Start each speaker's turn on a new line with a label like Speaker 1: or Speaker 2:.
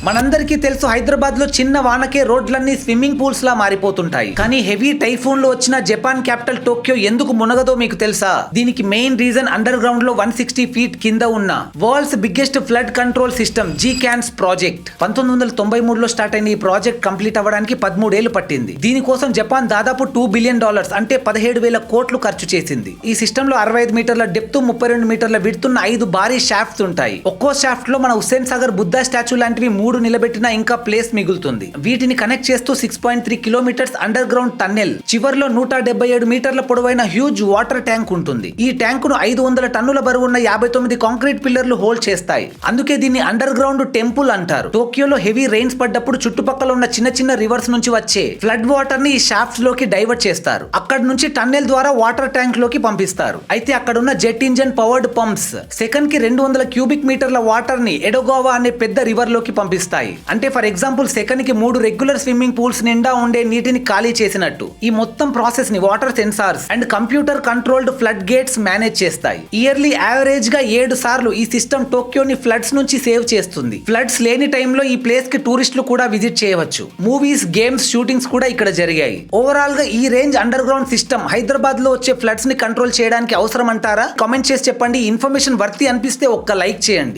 Speaker 1: మనందరికీ తెలుసు, హైదరాబాద్ లో చిన్న వానకే రోడ్లన్నీ స్విమ్మింగ్ పూల్స్ లా మారిపోతుంటాయి. కానీ హెవీ టైఫూన్ లో వచ్చిన జపాన్ క్యాపిటల్ టోక్యో ఎందుకు మునగదో మీకు తెలుసా? దీనికి మెయిన్ రీజన్ అండర్ గ్రౌండ్ లో 160 ఫీట్ కింద ఉన్న world's biggest flood control system G Cans project. 1993లో స్టార్ట్ అయిన ఈ ప్రాజెక్ట్ కంప్లీట్ అవ్వడానికి 13 ఏళ్లు పట్టింది. దీనికోసం జపాన్ దాదాపు $2 బిలియన్ అంటే 17,000 కోట్లు ఖర్చు చేసింది. ఈ సిస్టమ్ లో 65 మీటర్ల డెప్త్, 32 మీటర్ల విడ్త్ ఉన్న 5 భారీ షాఫ్ట్స్ ఉంటాయి. ఒక్కో షాఫ్ట్ లో మన హుస్సేన్ సాగర్ బుద్ధా స్టాచ్యూ లాంటివి 3 నిలబెట్టినా ఇంకా ప్లేస్ మిగులుతుంది. వీటిని కనెక్ట్ చేస్తూ 6.3 కిలోమీటర్స్ అండర్ గ్రౌండ్ టన్నెల్, చివర్లో 177 మీటర్ల పొడవైన హ్యూజ్ వాటర్ ట్యాంక్ ఉంటుంది. ఈ ట్యాంక్ ను 500 టన్నుల బరువున్న 59 కాంక్రీట్ పిల్లర్లు హోల్డ్ చేస్తాయి. అందుకే దీన్ని అండర్ గ్రౌండ్ టెంపుల్ అంటారు. టోక్యోలో హెవీ రెయిన్స్ పడ్డప్పుడు చుట్టుపక్కల ఉన్న చిన్న చిన్న రివర్స్ నుంచి వచ్చే ఫ్లడ్ వాటర్ ని ఈ షాఫ్ట్స్ లోకి డైవర్ట్ చేస్తారు. అక్కడ నుంచి టన్నెల్ ద్వారా వాటర్ ట్యాంక్ లోకి పంపిస్తారు. అయితే అక్కడ ఉన్న jet engine powered pumps second కి 200 క్యూబిక్ మీటర్ల వాటర్ ని ఎడోగావా అనే పెద్ద రివర్ లోకి పంపిస్తాయి. అంటే ఫర్ ఎగ్జాంపుల్ సెకండ్ కి 3 రెగ్యులర్ స్విమ్మింగ్ పూల్స్ నిండా ఉండే నీటిని ఖాళీ చేసినట్టు. ఈ మొత్తం ప్రాసెస్ ని water sensors and computer controlled flood gates manage చేస్తాయి. ఇయర్లీ యావరేజ్ గా 7 సార్లు ఈ సిస్టమ్ టోక్యోని ఫ్లడ్స్ నుంచి సేవ్ చేస్తుంది. ఫ్లడ్స్ లేని టైంలో ఈ ప్లేస్ కి టూరిస్టులు కూడా విజిట్ చేయవచ్చు. మూవీస్, గేమ్స్, షూటింగ్స్ కూడా ఇక్కడ జరిగాయి. ఓవరాల్ గా ఈ range under ground system Hyderabad లో వచ్చే ఫ్లడ్స్ ని కంట్రోల్ చేయడానికి అవసరం అంటారా? కామెంట్ చేసి చెప్పండి. ఇన్ఫర్మేషన్ వర్తి అనిపిస్తే ఒక్క లైక్ చేయండి.